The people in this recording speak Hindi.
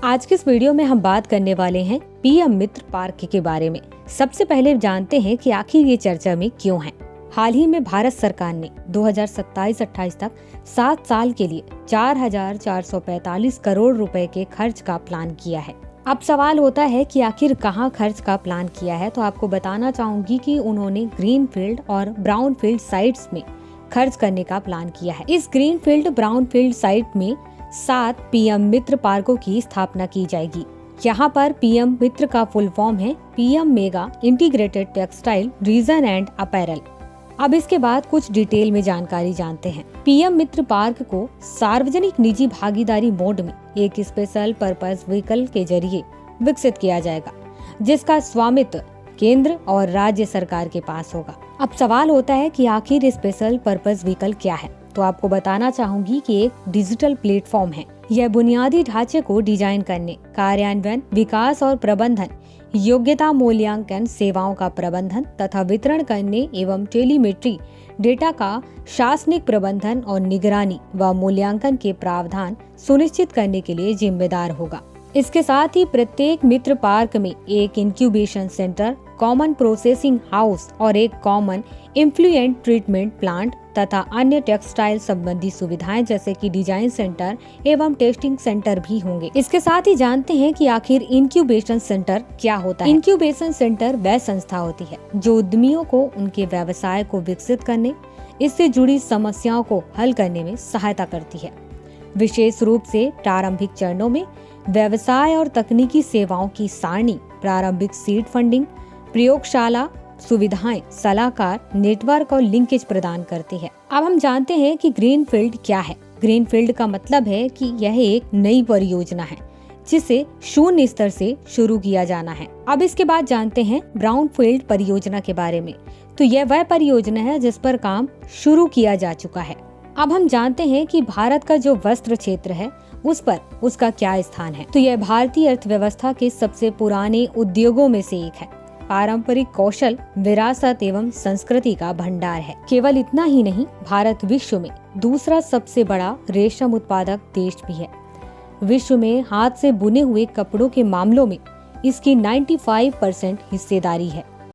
आज के इस वीडियो में हम बात करने वाले हैं पीएम मित्र पार्क के बारे में। सबसे पहले जानते हैं कि आखिर ये चर्चा में क्यों है। हाल ही में भारत सरकार ने 2027-28 तक 7 साल के लिए 4,445 करोड़ रुपए के खर्च का प्लान किया है। अब सवाल होता है कि आखिर कहां खर्च का प्लान किया है, तो आपको बताना चाहूंगी कि उन्होंने ग्रीन फील्ड और ब्राउन फील्ड साइट्स में खर्च करने का प्लान किया है। इस green field brown field site में 7 पीएम मित्र पार्कों की स्थापना की जाएगी। यहाँ पर पीएम मित्र का फुल फॉर्म है PM mega integrated textile reason and apparel. अब इसके बाद कुछ डिटेल में जानकारी जानते हैं। पीएम मित्र पार्क को सार्वजनिक निजी भागीदारी मोड में एक स्पेशल पर्पस व्हीकल के जरिए विकसित किया जाएगा, जिसका स्वामित्व केंद्र और राज्य सरकार के पास होगा। अब सवाल होता है कि आखिर स्पेशल पर्पस व्हीकल क्या है, तो आपको बताना चाहूंगी कि एक डिजिटल प्लेटफॉर्म है। यह बुनियादी ढांचे को डिजाइन करने, कार्यान्वयन, विकास और प्रबंधन, योग्यता मूल्यांकन, सेवाओं का प्रबंधन तथा वितरण करने एवं टेलीमेट्री डेटा का शासनिक प्रबंधन और निगरानी व मूल्यांकन के प्रावधान सुनिश्चित करने के लिए जिम्मेदार होगा। इसके साथ ही प्रत्येक मित्र पार्क में एक incubation centre, common processing house और एक कॉमन इन्फ्लुएंट ट्रीटमेंट प्लांट तथा अन्य टेक्सटाइल संबंधी सुविधाएं जैसे कि डिजाइन सेंटर एवं टेस्टिंग सेंटर भी होंगे। इसके साथ ही जानते हैं कि आखिर इंक्यूबेशन सेंटर क्या होता है। इंक्यूबेशन सेंटर वह संस्था होती है जो उद्यमियों को उनके व्यवसाय को विकसित करने, इससे जुड़ी समस्याओं को हल करने में सहायता करती है। विशेष रूप से प्रारंभिक चरणों में व्यवसाय और तकनीकी सेवाओं की सारणी, प्रारंभिक सीड फंडिंग, प्रयोगशाला सुविधाएं, सलाहकार, नेटवर्क और लिंकेज प्रदान करती है। अब हम जानते हैं कि ग्रीन फील्ड क्या है। ग्रीन फील्ड का मतलब है कि यह एक नई परियोजना है जिसे शून्य स्तर से शुरू किया जाना है। अब इसके बाद जानते हैं ब्राउन फील्ड परियोजना के बारे में। तो यह वह परियोजना है जिस पर काम शुरू किया जा चुका है। अब हम जानते हैं कि भारत का जो वस्त्र क्षेत्र है उस पर उसका क्या स्थान है। तो यह भारतीय अर्थव्यवस्था के सबसे पुराने उद्योगों में से एक है। पारंपरिक कौशल, विरासत एवं संस्कृति का भंडार है। केवल इतना ही नहीं, भारत विश्व में दूसरा सबसे बड़ा रेशम उत्पादक देश भी है। विश्व में हाथ से बुने हुए कपड़ों के मामलों में इसकी 95% हिस्सेदारी है।